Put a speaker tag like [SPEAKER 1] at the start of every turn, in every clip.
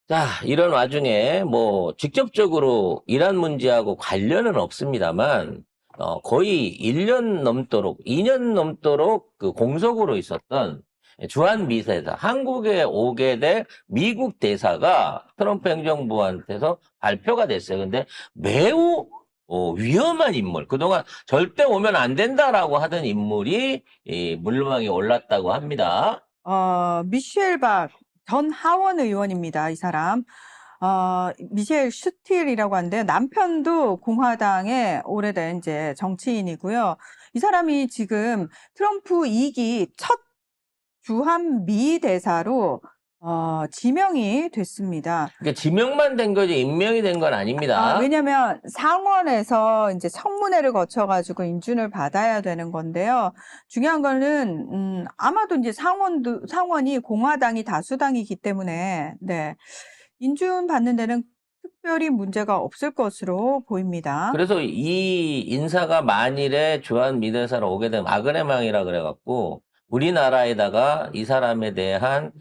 [SPEAKER 1] 자, 이런 와중에 뭐 직접적으로 이란 문제하고 관련은 없습니다만 거의 1년 넘도록 2년 넘도록 그 공석으로 있었던 주한 미세사 한국에 오게 될 미국 대사가 트럼프 행정부한테서 발표가 됐어요. 근데 매우 위험한 인물, 그동안 절대 오면 안 된다라고 하던 인물이 이 물망에 올랐다고 합니다.
[SPEAKER 2] 미셸 박 전 하원 의원입니다. 이 사람. 미셸 슈틸이라고 하는데 남편도 공화당의 오래된 이제 정치인이고요. 이 사람이 지금 트럼프 2기 첫 주한 미 대사로 지명이 됐습니다.
[SPEAKER 1] 그러니까 지명만 된 거지 임명이 된 건 아닙니다.
[SPEAKER 2] 왜냐면 상원에서 이제 청문회를 거쳐가지고 인준을 받아야 되는 건데요. 중요한 거는, 아마도 이제 상원이 공화당이 다수당이기 때문에, 네. 인준 받는 데는 특별히 문제가 없을 것으로 보입니다.
[SPEAKER 1] 그래서 이 인사가 만일에 주한 미대사로 오게 되면 아그레망이라 그래갖고 우리나라에다가 이 사람에 대한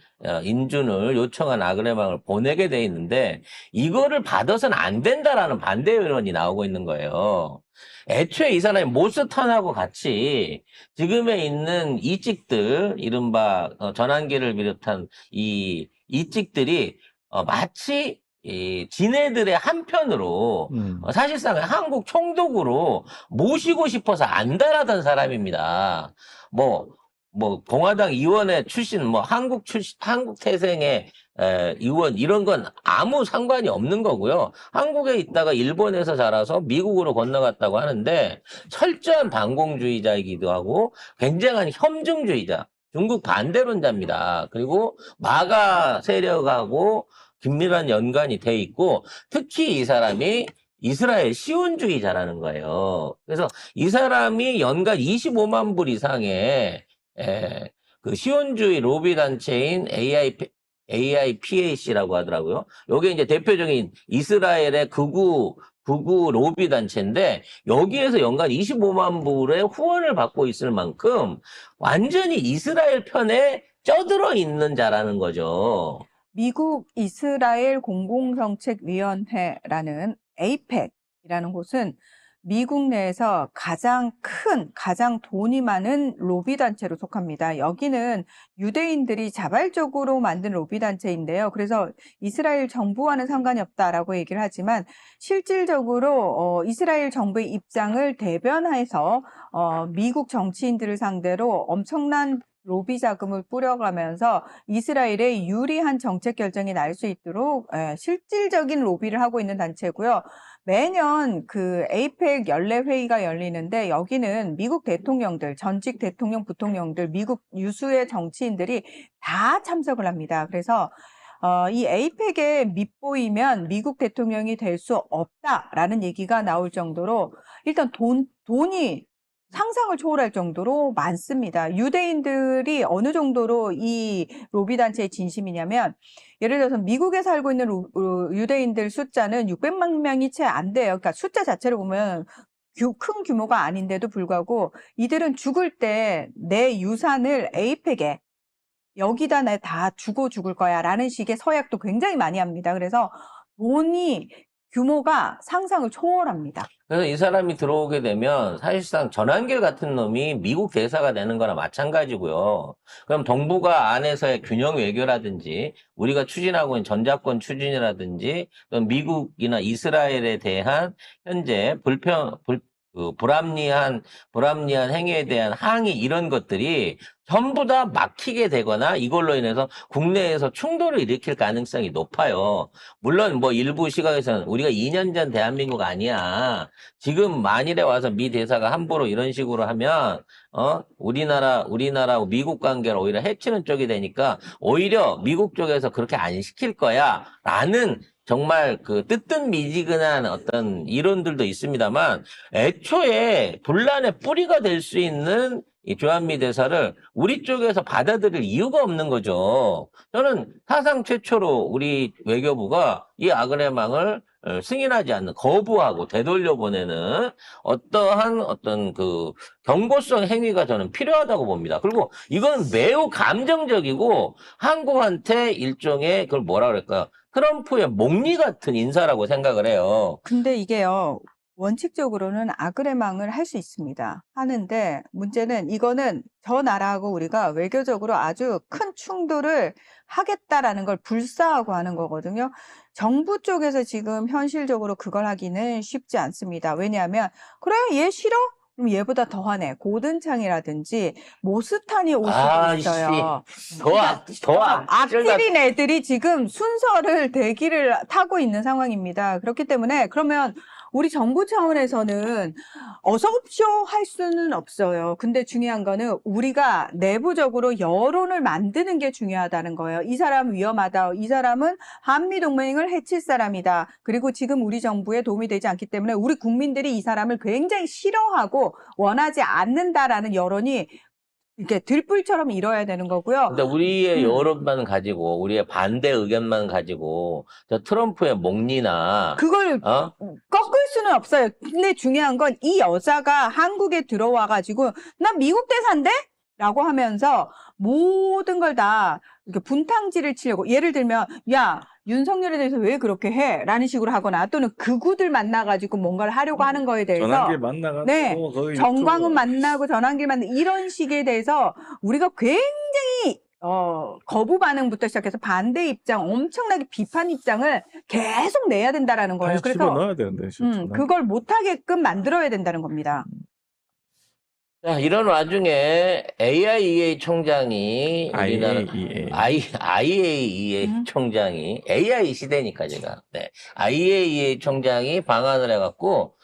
[SPEAKER 1] 인준을 요청한 아그레망을 보내게 돼 있는데 이거를 받아서는 안 된다라는 반대 의견이 나오고 있는 거예요. 애초에 이 사람이 모스탄하고 같이 지금에 있는 이직들, 이른바 전환기를 비롯한 이 이직들이 마치 이 지네들의 한편으로 사실상 한국 총독으로 모시고 싶어서 안달하던 사람입니다. 뭐, 공화당 의원의 출신, 한국 태생의 의원 이런 건 아무 상관이 없는 거고요. 한국에 있다가 일본에서 자라서 미국으로 건너갔다고 하는데 철저한 반공주의자이기도 하고 굉장한 협중주의자, 중국 반대론자입니다. 그리고 마가 세력하고 긴밀한 연관이 돼 있고 특히 이 사람이 이스라엘 시온주의자라는 거예요. 그래서 이 사람이 연간 25만 불 이상의 그 시온주의 로비 단체인 AIPAC라고 하더라고요. 요게 이제 대표적인 이스라엘의 극우 로비 단체인데 여기에서 연간 25만 불의 후원을 받고 있을 만큼 완전히 이스라엘 편에 쩌들어 있는 자라는 거죠.
[SPEAKER 2] 미국 이스라엘 공공정책위원회라는 에이펙이라는 곳은 미국 내에서 가장 큰, 가장 돈이 많은 로비단체로 속합니다. 여기는 유대인들이 자발적으로 만든 로비단체인데요. 그래서 이스라엘 정부와는 상관이 없다라고 얘기를 하지만 실질적으로 이스라엘 정부의 입장을 대변해서 미국 정치인들을 상대로 엄청난 로비 자금을 뿌려가면서 이스라엘의 유리한 정책 결정이 날 수 있도록 실질적인 로비를 하고 있는 단체고요. 매년 그 에이펙 연례 회의가 열리는데 여기는 미국 대통령들, 전직 대통령, 부통령들, 미국 유수의 정치인들이 다 참석을 합니다. 그래서 이 에이펙에 밑보이면 미국 대통령이 될 수 없다라는 얘기가 나올 정도로 일단 돈이 상상을 초월할 정도로 많습니다. 유대인들이 어느 정도로 이 로비 단체의 진심이냐면 예를 들어서 미국에 살고 있는 유대인들 숫자는 600만 명이 채 안 돼요. 그러니까 숫자 자체를 보면 큰 규모가 아닌데도 불구하고 이들은 죽을 때 내 유산을 에이펙에 여기다 내 다 주고 죽을 거야 라는 식의 서약도 굉장히 많이 합니다. 그래서 돈이 규모가 상상을 초월합니다.
[SPEAKER 1] 그래서 이 사람이 들어오게 되면 사실상 전환길 같은 놈이 미국 대사가 되는 거나 마찬가지고요. 그럼 동북아 안에서의 균형 외교라든지 우리가 추진하고 있는 전자권 추진이라든지 미국이나 이스라엘에 대한 현재 불합리한 행위에 대한 항의 이런 것들이 전부 다 막히게 되거나 이걸로 인해서 국내에서 충돌을 일으킬 가능성이 높아요. 물론 뭐 일부 시각에서는 우리가 2년 전 대한민국 아니야. 지금 만일에 와서 미 대사가 함부로 이런 식으로 하면 우리나라하고 미국 관계를 오히려 해치는 쪽이 되니까 오히려 미국 쪽에서 그렇게 안 시킬 거야라는 정말 그 뜨뜻미지근한 어떤 이론들도 있습니다만 애초에 분란의 뿌리가 될 수 있는 이 주한미 대사를 우리 쪽에서 받아들일 이유가 없는 거죠. 저는 사상 최초로 우리 외교부가 이 아그레망을 승인하지 않는, 거부하고 되돌려 보내는 어떠한 어떤 그 경고성 행위가 저는 필요하다고 봅니다. 그리고 이건 매우 감정적이고 한국한테 일종의 그걸 뭐라 그럴까요? 트럼프의 목리 같은 인사라고 생각을 해요.
[SPEAKER 2] 근데 이게요, 원칙적으로는 아그레망을 할 수 있습니다. 하는데 문제는 이거는 저 나라하고 우리가 외교적으로 아주 큰 충돌을 하겠다라는 걸 불사하고 하는 거거든요. 정부 쪽에서 지금 현실적으로 그걸 하기는 쉽지 않습니다. 왜냐하면 그래 얘 싫어? 그럼 얘보다 더하네. 고든창이라든지 모스탄이 올 수도
[SPEAKER 1] 아이씨,
[SPEAKER 2] 있어요.
[SPEAKER 1] 더
[SPEAKER 2] 악질인 애들이 지금 순서를 대기를 타고 있는 상황입니다. 그렇기 때문에 그러면 우리 정부 차원에서는 어서 옵쇼 할 수는 없어요. 근데 중요한 거는 우리가 내부적으로 여론을 만드는 게 중요하다는 거예요. 이 사람 위험하다. 이 사람은 한미동맹을 해칠 사람이다. 그리고 지금 우리 정부에 도움이 되지 않기 때문에 우리 국민들이 이 사람을 굉장히 싫어하고 원하지 않는다라는 여론이 이렇게 들불처럼 일어야 되는 거고요.
[SPEAKER 1] 근데 우리의 여론만 가지고, 우리의 반대 의견만 가지고, 저 트럼프의 목리나,
[SPEAKER 2] 그걸 꺾을 수는 없어요. 근데 중요한 건 이 여자가 한국에 들어와가지고 난 미국 대사인데? 라고 하면서 모든 걸 다 이렇게 분탕질을 치려고, 예를 들면 야 윤석열에 대해서 왜 그렇게 해? 라는 식으로 하거나 또는 극우들 만나가지고 뭔가를 하려고 하는 거에 대해서
[SPEAKER 3] 전환길 만나가지고
[SPEAKER 2] 네,
[SPEAKER 3] 거기
[SPEAKER 2] 정광훈
[SPEAKER 3] 유튜브
[SPEAKER 2] 만나고 전환길 만나고 이런 식에 대해서 우리가 굉장히 거부 반응부터 시작해서 반대 입장, 엄청나게 비판 입장을 계속 내야 된다라는 거예요.
[SPEAKER 3] 다시
[SPEAKER 2] 그래서
[SPEAKER 3] 집어넣어야 되는데 진짜.
[SPEAKER 2] 그걸 못하게끔 만들어야 된다는 겁니다.
[SPEAKER 1] 자, 이런 와중에 AIEA 총장이 우리나라 IAEA 총장이 AI 시대니까 제가 IAEA 총장이 방한을 해갖고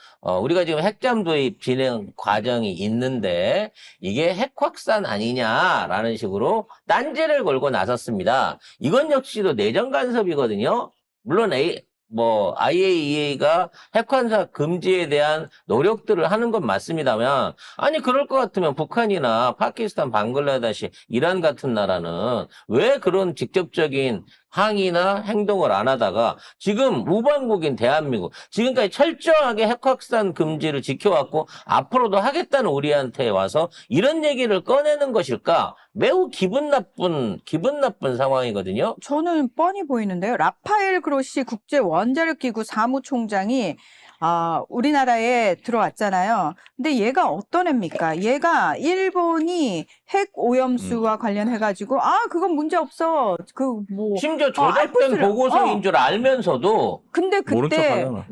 [SPEAKER 1] 우리가 지금 핵잠 도입 진행 과정이 있는데 이게 핵 확산 아니냐라는 식으로 딴지를 걸고 나섰습니다. 이건 역시도 내정 간섭이거든요. 물론 IAEA가 핵환사 금지에 대한 노력들을 하는 건 맞습니다만, 아니, 그럴 것 같으면 북한이나 파키스탄, 방글라데시, 이란 같은 나라는 왜 그런 직접적인 항의나 행동을 안 하다가 지금 우방국인 대한민국, 지금까지 철저하게 핵확산 금지를 지켜왔고 앞으로도 하겠다는 우리한테 와서 이런 얘기를 꺼내는 것일까? 매우 기분 나쁜 상황이거든요.
[SPEAKER 2] 저는 뻔히 보이는데요. 라파엘 그로시 국제원자력기구 사무총장이 우리나라에 들어왔잖아요. 근데 얘가 어떤 애입니까? 얘가 일본이 핵 오염수와 관련해가지고 그건 문제 없어.
[SPEAKER 1] 심지어 조작된 보고서인 줄 알면서도
[SPEAKER 2] 근데
[SPEAKER 3] 모른 척
[SPEAKER 2] 그때
[SPEAKER 3] 하잖아.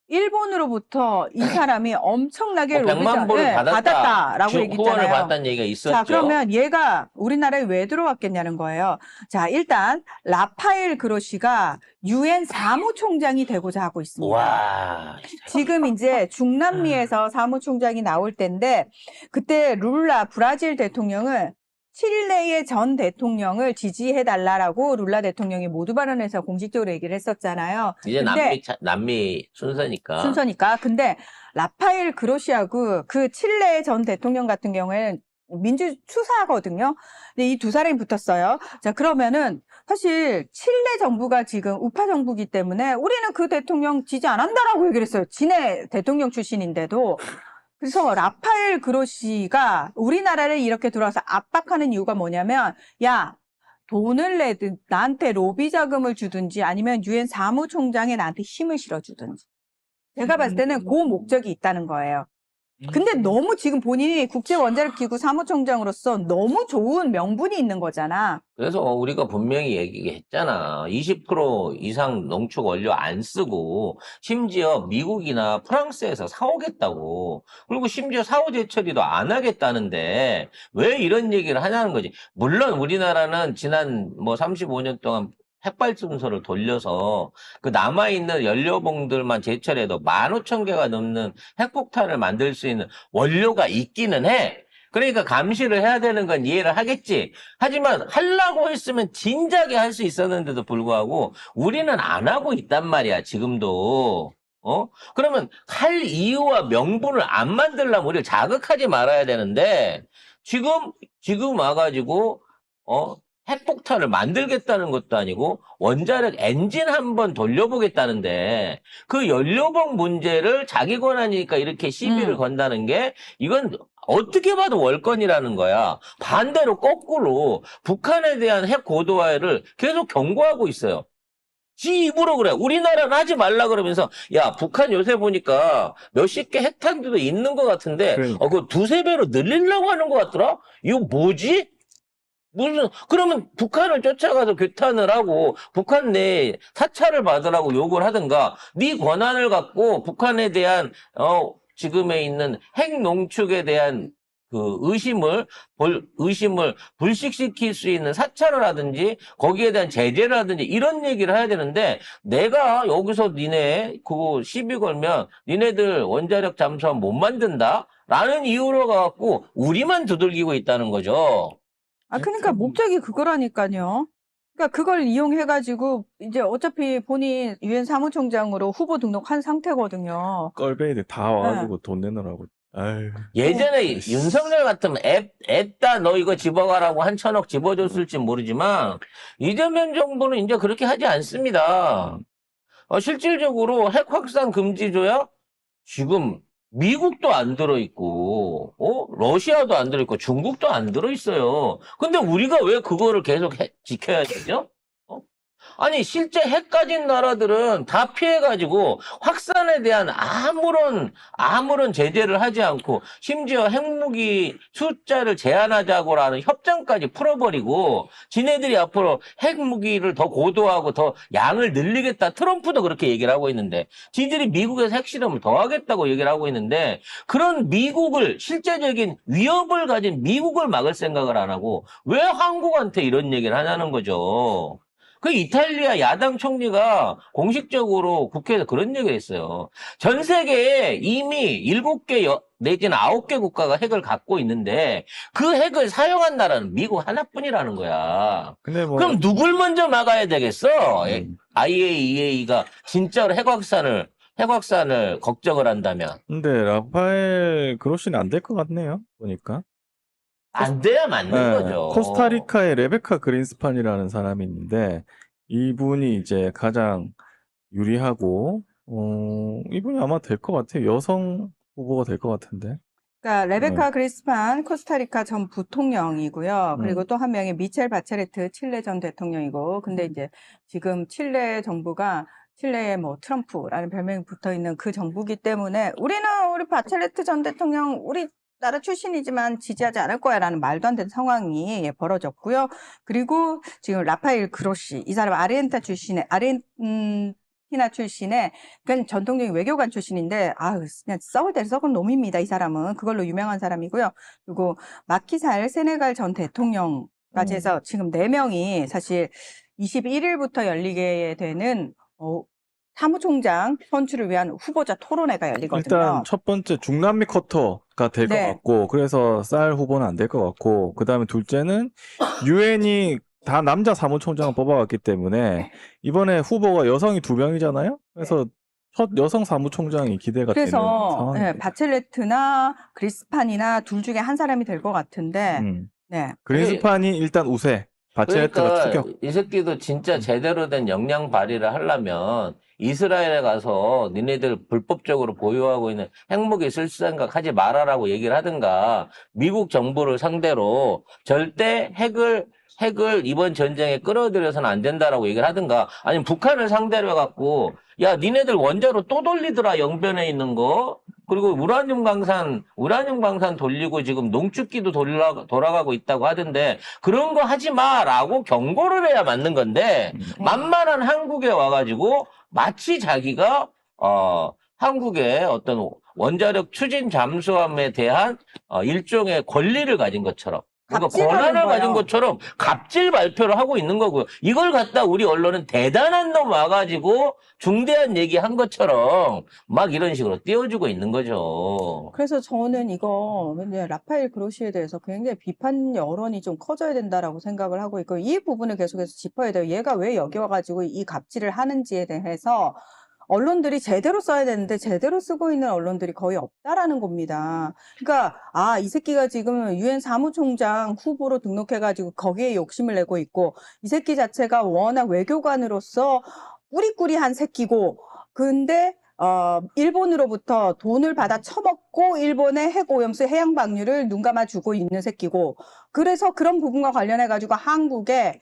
[SPEAKER 2] 일본으로부터 이 사람이 엄청나게
[SPEAKER 1] 100만 불을 받았다라고 후원을
[SPEAKER 2] 얘기했잖아요.
[SPEAKER 1] 받았다는 얘기가 있었죠.
[SPEAKER 2] 자, 그러면 얘가 우리나라에 왜 들어왔겠냐는 거예요. 자, 일단 라파엘 그로시가 유엔 사무총장이 되고자 하고 있습니다.
[SPEAKER 1] 와,
[SPEAKER 2] 지금 이제 중남미에서 사무총장이 나올 때인데 그때 룰라 브라질 대통령은 칠레의 전 대통령을 지지해달라고 룰라 대통령이 모두 발언해서 공식적으로 얘기를 했었잖아요.
[SPEAKER 1] 이제
[SPEAKER 2] 근데
[SPEAKER 1] 남미 순서니까.
[SPEAKER 2] 근데 라파엘 그로시하고 그 칠레 전 대통령 같은 경우에는 민주추사거든요. 근데 이 두 사람이 붙었어요. 자, 그러면은 사실 칠레 정부가 지금 우파 정부기 때문에 우리는 그 대통령 지지 안 한다라고 얘기를 했어요. 지네 대통령 출신인데도. 그래서 라파엘 그로시가 우리나라를 이렇게 들어와서 압박하는 이유가 뭐냐면 야, 돈을 내든 나한테 로비 자금을 주든지 아니면 유엔 사무총장에 나한테 힘을 실어주든지. 제가 봤을 때는 그 목적이 있다는 거예요. 근데 너무 지금 본인이 국제원자력기구 사무총장으로서 너무 좋은 명분이 있는 거잖아.
[SPEAKER 1] 그래서 우리가 분명히 얘기했잖아. 20% 이상 농축 원료 안 쓰고 심지어 미국이나 프랑스에서 사오겠다고. 그리고 심지어 사후 제처리도 안 하겠다는데 왜 이런 얘기를 하냐는 거지. 물론 우리나라는 지난 35년 동안 핵발전소를 돌려서 그 남아있는 연료봉들만 제철해도 15,000개가 넘는 핵폭탄을 만들 수 있는 원료가 있기는 해. 그러니까 감시를 해야 되는 건 이해를 하겠지. 하지만 하려고 했으면 진작에 할 수 있었는데도 불구하고 우리는 안 하고 있단 말이야, 지금도. 그러면 할 이유와 명분을 안 만들려면 우리를 자극하지 말아야 되는데 지금 와가지고 핵폭탄을 만들겠다는 것도 아니고 원자력 엔진 한번 돌려보겠다는데 그 연료봉 문제를 자기 권한이니까 이렇게 시비를
[SPEAKER 2] 음.
[SPEAKER 1] 건다는 게 이건 어떻게 봐도 월권이라는 거야. 반대로 거꾸로 북한에 대한 핵 고도화를 계속 경고하고 있어요. 지 입으로 그래. 우리나라는 하지 말라 그러면서, 야, 북한 요새 보니까 몇십 개 핵탄두도 있는 것 같은데,
[SPEAKER 3] 그러니까.
[SPEAKER 1] 그거 두세 배로 늘리려고 하는 것 같더라? 이거 뭐지? 그러면 북한을 쫓아가서 규탄을 하고, 북한 내에 사찰을 받으라고 요구를 하든가, 네 권한을 갖고 북한에 대한, 지금에 있는 핵 농축에 대한 그 의심을 불식시킬 수 있는 사찰을 하든지 거기에 대한 제재를 하든지 이런 얘기를 해야 되는데 내가 여기서 니네 그거 시비 걸면 니네들 원자력 잠수함 못 만든다? 라는 이유로 가갖고 우리만 두들기고 있다는 거죠.
[SPEAKER 2] 그러니까 목적이 그거라니까요. 그러니까 그걸 이용해가지고 이제 어차피 본인 유엔 사무총장으로 후보 등록한 상태거든요.
[SPEAKER 3] 껄베이들 다 와가지고 돈 내놓으라고. 아유.
[SPEAKER 1] 예전에 윤석열 같으면 앱다 너 이거 집어가라고 한 1,000억 집어줬을지 모르지만 이재명 정부는 이제 그렇게 하지 않습니다. 실질적으로 핵 확산 금지 조약 지금 미국도 안 들어있고, 러시아도 안 들어있고, 중국도 안 들어있어요. 근데 우리가 왜 그거를 계속 지켜야 되죠? 아니, 실제 핵 가진 나라들은 다 피해가지고 확산에 대한 아무런 제재를 하지 않고, 심지어 핵무기 숫자를 제한하자고라는 협정까지 풀어버리고, 지네들이 앞으로 핵무기를 더 고도하고 더 양을 늘리겠다. 트럼프도 그렇게 얘기를 하고 있는데, 지들이 미국에서 핵실험을 더 하겠다고 얘기를 하고 있는데, 그런 미국을, 실제적인 위협을 가진 미국을 막을 생각을 안 하고, 왜 한국한테 이런 얘기를 하냐는 거죠. 그 이탈리아 야당 총리가 공식적으로 국회에서 그런 얘기를 했어요. 전 세계에 이미 7개 내지는 9개 국가가 핵을 갖고 있는데 그 핵을 사용한 나라는 미국 하나뿐이라는 거야.
[SPEAKER 3] 근데 뭐
[SPEAKER 1] 그럼 누굴 먼저 막아야 되겠어? IAEA가 진짜로 핵확산을 걱정을 한다면.
[SPEAKER 3] 근데 라파엘 그로시는 안 될 것 같네요. 보니까.
[SPEAKER 1] 안 돼야 맞는 거죠.
[SPEAKER 3] 코스타리카의 레베카 그린스판이라는 사람이 있는데 이분이 이제 가장 유리하고 이분이 아마 될 것 같아요. 여성 후보가 될 것 같은데.
[SPEAKER 2] 그러니까 레베카 그리스판 코스타리카 전 부통령이고요. 그리고 또 한 명이 미첼 바체레트 칠레 전 대통령이고. 근데 이제 지금 칠레 정부가 칠레에 뭐 트럼프라는 별명이 붙어 있는 그 정부기 때문에 우리 바체레트 전 대통령 우리 나라 출신이지만 지지하지 않을 거야라는 말도 안 되는 상황이 벌어졌고요. 그리고 지금 라파엘 그로시 이 사람 아르헨티나 출신의 그냥 전통적인 외교관 출신인데 그냥 썩을 대로 썩은 놈입니다. 이 사람은 그걸로 유명한 사람이고요. 그리고 마키살 세네갈 전 대통령까지 해서 지금 4명이 사실 21일부터 열리게 되는 사무총장 선출을 위한 후보자 토론회가 열리거든요.
[SPEAKER 3] 일단 첫 번째 중남미 쿼터가 될 것
[SPEAKER 2] 네.
[SPEAKER 3] 같고 그래서 쌀 후보는 안 될 것 같고 그 다음에 둘째는 유엔이 다 남자 사무총장을 뽑아왔기 때문에 이번에 후보가 여성이 2명이잖아요. 그래서 첫 여성 사무총장이 기대가 되는
[SPEAKER 2] 그래서
[SPEAKER 3] 상황입니다.
[SPEAKER 2] 바첼레트나 그리스판이나 둘 중에 한 사람이 될 것 같은데 네.
[SPEAKER 3] 그린스판이 일단 우세. 바체레트가
[SPEAKER 1] 그러니까
[SPEAKER 3] 추격.
[SPEAKER 1] 이 새끼도 진짜 제대로 된 역량 발휘를 하려면 이스라엘에 가서 니네들 불법적으로 보유하고 있는 핵무기 쓸 생각 하지 말아라고 얘기를 하든가 미국 정부를 상대로 절대 핵을 이번 전쟁에 끌어들여서는 안 된다라고 얘기를 하든가 아니면 북한을 상대로 해갖고 야 니네들 원자로 또 돌리더라 영변에 있는 거 그리고 우라늄 방산 돌리고 지금 농축기도 돌아가고 있다고 하던데 그런 거 하지 마라고 경고를 해야 맞는 건데 만만한 한국에 와가지고 마치 자기가 한국의 어떤 원자력 추진 잠수함에 대한 일종의 권리를 가진 것처럼 그러니까 권한을 가진 것처럼 갑질 발표를 하고 있는 거고요. 이걸 갖다 우리 언론은 대단한 놈 와가지고 중대한 얘기한 것처럼 막 이런 식으로 띄워주고 있는 거죠.
[SPEAKER 2] 그래서 저는 이거 라파엘 그로시에 대해서 굉장히 비판 여론이 좀 커져야 된다라고 생각을 하고 있고 이 부분을 계속해서 짚어야 돼요. 얘가 왜 여기 와가지고 이 갑질을 하는지에 대해서 언론들이 제대로 써야 되는데 제대로 쓰고 있는 언론들이 거의 없다라는 겁니다. 그러니까 이 새끼가 지금 유엔 사무총장 후보로 등록해가지고 거기에 욕심을 내고 있고 이 새끼 자체가 워낙 외교관으로서 꾸리꾸리한 새끼고 근데 일본으로부터 돈을 받아 처먹고 일본의 핵오염수 해양 방류를 눈 감아주고 있는 새끼고 그래서 그런 부분과 관련해가지고 한국에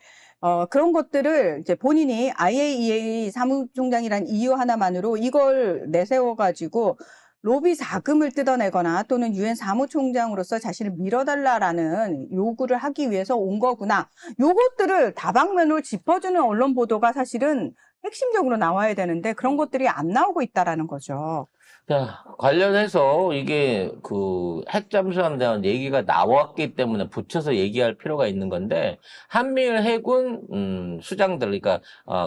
[SPEAKER 2] 그런 것들을 이제 본인이 IAEA 사무총장이란 이유 하나만으로 이걸 내세워가지고 로비 자금을 뜯어내거나 또는 유엔 사무총장으로서 자신을 밀어달라라는 요구를 하기 위해서 온 거구나. 요것들을 다방면으로 짚어주는 언론 보도가 사실은 핵심적으로 나와야 되는데 그런 것들이 안 나오고 있다라는 거죠.
[SPEAKER 1] 자, 관련해서 이게 그 핵잠수함에 대한 얘기가 나왔기 때문에 붙여서 얘기할 필요가 있는 건데 한미일 해군 수장들 그러니까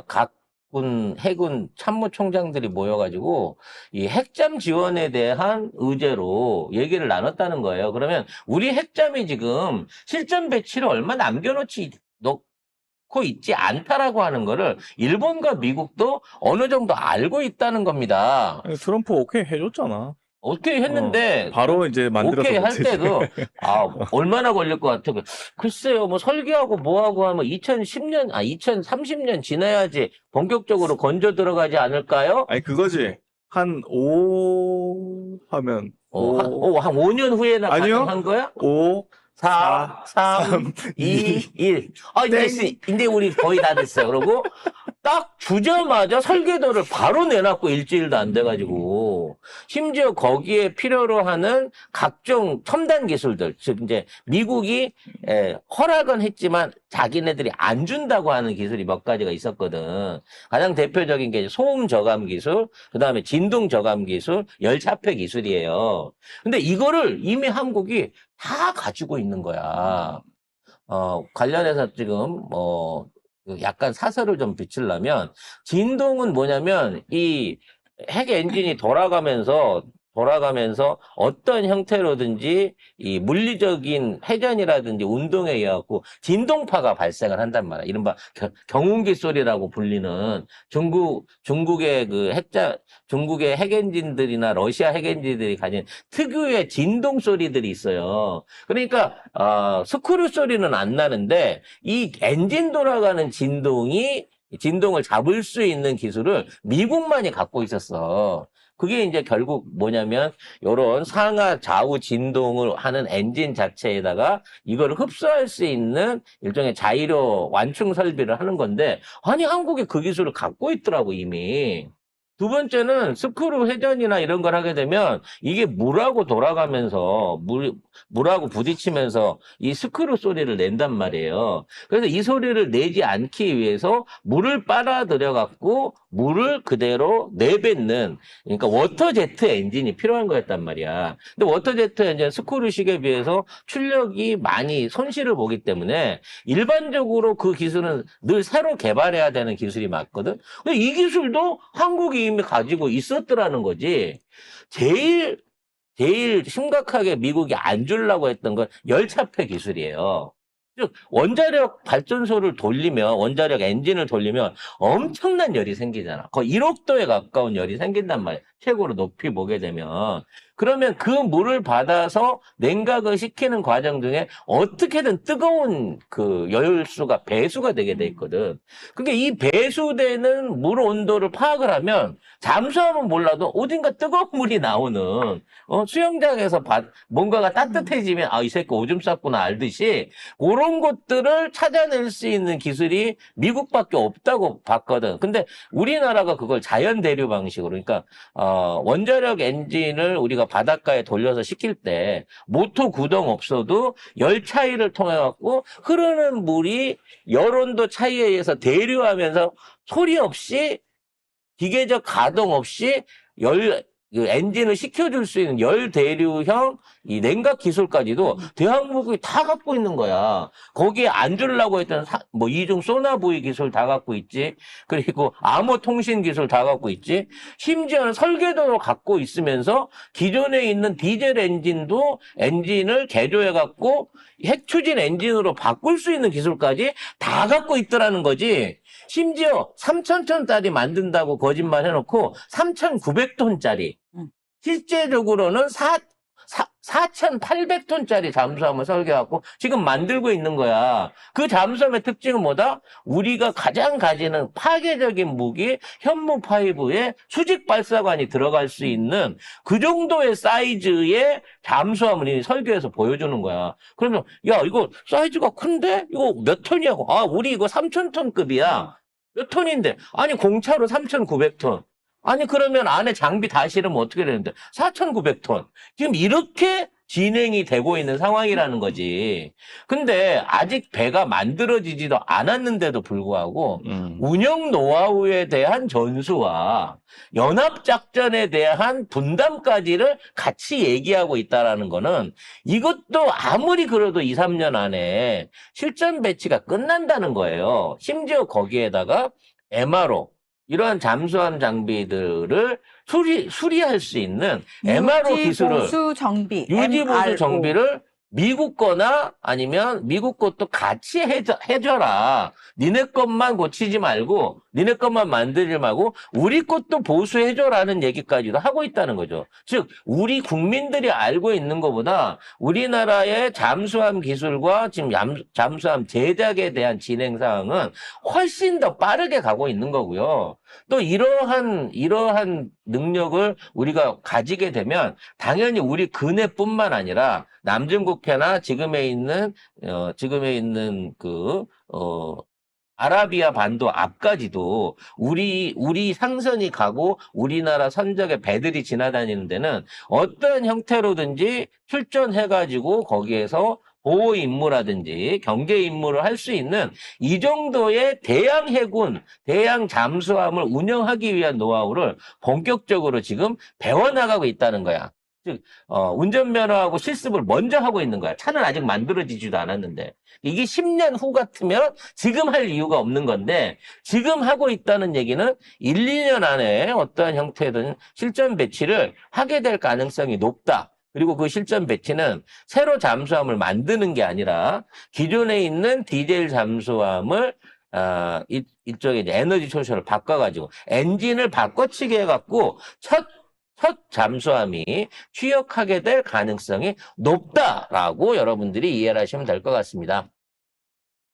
[SPEAKER 1] 각군 해군 참모총장들이 모여가지고 이 핵잠 지원에 대한 의제로 얘기를 나눴다는 거예요. 그러면 우리 핵잠이 지금 실전 배치를 얼마 놓고 있지 않다라고 하는 거를 일본과 미국도 어느 정도 알고 있다는 겁니다.
[SPEAKER 3] 아니, 트럼프 오케이 해줬잖아.
[SPEAKER 1] 오케이 했는데
[SPEAKER 3] 바로 이제 만들어서
[SPEAKER 1] 오케이 할
[SPEAKER 3] 못했지.
[SPEAKER 1] 때도 얼마나 걸릴 것 같아. 글쎄요, 뭐 설계하고 뭐하고 하면 2030년 지나야지 본격적으로 건져 들어가지 않을까요?
[SPEAKER 3] 아니 그거지. 한 5 하면
[SPEAKER 1] 한 5년 후에나
[SPEAKER 3] 아니요.
[SPEAKER 1] 가능한 거야?
[SPEAKER 3] 5
[SPEAKER 1] 4, 3, 2, 1. 이제 우리 거의 다 됐어요. 그러고 딱 주자마자 설계도를 바로 내놨고 일주일도 안 돼가지고 심지어 거기에 필요로 하는 각종 첨단 기술들 즉 이제 미국이 허락은 했지만 자기네들이 안 준다고 하는 기술이 몇 가지가 있었거든. 가장 대표적인 게 소음 저감 기술, 그 다음에 진동 저감 기술, 열차폐 기술이에요. 근데 이거를 이미 한국이 다 가지고 있는 거야. 관련해서 지금 약간 사설을 좀 비추려면 진동은 뭐냐면 이 핵 엔진이 돌아가면서 어떤 형태로든지 이 물리적인 회전이라든지 운동에 의해 갖고 진동파가 발생을 한단 말이야. 이른바 경운기 소리라고 불리는 중국의 중국의 핵 엔진들이나 러시아 핵 엔진들이 가진 특유의 진동 소리들이 있어요. 그러니까 스크류 소리는 안 나는데 이 엔진 돌아가는 진동을 잡을 수 있는 기술을 미국만이 갖고 있었어. 그게 이제 결국 뭐냐면 요런 상하 좌우 진동을 하는 엔진 자체에다가 이거를 흡수할 수 있는 일종의 자이로 완충 설비를 하는 건데 아니 한국이 그 기술을 갖고 있더라고 이미. 두 번째는 스크류 회전이나 이런 걸 하게 되면 이게 물하고 돌아가면서 물하고 부딪히면서 이 스크류 소리를 낸단 말이에요. 그래서 이 소리를 내지 않기 위해서 물을 빨아들여 갖고 물을 그대로 내뱉는 그러니까 워터제트 엔진이 필요한 거였단 말이야. 근데 워터제트 엔진 스크류식에 비해서 출력이 많이 손실을 보기 때문에 일반적으로 그 기술은 늘 새로 개발해야 되는 기술이 맞거든. 근데 이 기술도 한국이 이미 가지고 있었더라는 거지. 제일 심각하게 미국이 안 주려고 했던 건 열차폐 기술이에요. 즉 원자력 발전소를 돌리면 원자력 엔진을 돌리면 엄청난 열이 생기잖아. 거의 1억 도에 가까운 열이 생긴단 말이야. 최고로 높이 보게 되면. 그러면 그 물을 받아서 냉각을 시키는 과정 중에 어떻게든 뜨거운 그 열수가 배수가 되게 돼 있거든. 그게 이 배수되는 물 온도를 파악을 하면 잠수하면 몰라도 어딘가 뜨거운 물이 나오는 수영장에서 뭔가가 따뜻해지면 이 새끼 오줌 쌌구나 알듯이 그런 것들을 찾아낼 수 있는 기술이 미국밖에 없다고 봤거든. 근데 우리나라가 그걸 자연 대류 방식으로 그러니까 원자력 엔진을 우리가 바닷가에 돌려서 시킬 때 모터 구동 없어도 열 차이를 통해 갖고 흐르는 물이 열 온도 차이에 의해서 대류하면서 소리 없이 기계적 가동 없이 그 엔진을 식혀줄 수 있는 열 대류형 이 냉각 기술까지도 대한민국이 다 갖고 있는 거야. 거기에 안 주려고 했던 이중 소나부이 기술 다 갖고 있지. 그리고 암호 통신 기술 다 갖고 있지. 심지어는 설계도로 갖고 있으면서 기존에 있는 디젤 엔진을 개조해 갖고 핵 추진 엔진으로 바꿀 수 있는 기술까지 다 갖고 있더라는 거지. 심지어 3,000톤짜리 만든다고 거짓말 해놓고 3,900톤짜리. 실제적으로는 4,800톤짜리 잠수함을 설계하고 지금 만들고 있는 거야. 그 잠수함의 특징은 뭐다? 우리가 가장 가지는 파괴적인 무기 현무5에 수직 발사관이 들어갈 수 있는 그 정도의 사이즈의 잠수함을 이미 설계해서 보여주는 거야. 그러면 야 이거 사이즈가 큰데? 이거 몇 톤이냐고. 아 우리 이거 3,000톤급이야. 몇 톤인데? 아니 공차로 3,900톤. 아니 그러면 안에 장비 다 실으면 어떻게 되는데 4,900톤. 지금 이렇게 진행이 되고 있는 상황이라는 거지. 근데 아직 배가 만들어지지도 않았는데도 불구하고 운영 노하우에 대한 전수와 연합작전에 대한 분담까지를 같이 얘기하고 있다라는 거는 이것도 아무리 그래도 2, 3년 안에 실전 배치가 끝난다는 거예요. 심지어 거기에다가 MRO 이러한 잠수함 장비들을 수리할 수 있는 MRO 기술을
[SPEAKER 2] 유지보수 정비,
[SPEAKER 1] 유지보수
[SPEAKER 2] MRO.
[SPEAKER 1] 정비를 미국 거나 아니면 미국 것도 같이 해줘라. 니네 것만 고치지 말고 니네 것만 만들지 말고 우리 것도 보수해줘라는 얘기까지도 하고 있다는 거죠. 즉 우리 국민들이 알고 있는 것보다 우리나라의 잠수함 기술과 지금 잠수함 제작에 대한 진행 사항은 훨씬 더 빠르게 가고 있는 거고요. 또 이러한 능력을 우리가 가지게 되면 당연히 우리 근해뿐만 아니라 남중국해나 지금에 있는 아라비아 반도 앞까지도 우리 상선이 가고 우리나라 선적의 배들이 지나다니는 데는 어떤 형태로든지 출전해가지고 거기에서 보호 임무라든지 경계 임무를 할 수 있는 이 정도의 대양 해군, 대양 잠수함을 운영하기 위한 노하우를 본격적으로 지금 배워나가고 있다는 거야. 즉, 운전면허하고 실습을 먼저 하고 있는 거야. 차는 아직 만들어지지도 않았는데. 이게 10년 후 같으면 지금 할 이유가 없는 건데, 지금 하고 있다는 얘기는 1, 2년 안에 어떠한 형태든 실전 배치를 하게 될 가능성이 높다. 그리고 그 실전 배치는 새로 잠수함을 만드는 게 아니라 기존에 있는 디젤 잠수함을 이쪽에 이제 에너지 소션을 바꿔가지고 엔진을 바꿔치기 해갖고 첫 잠수함이 취역하게 될 가능성이 높다라고 여러분들이 이해를 하시면 될 것 같습니다.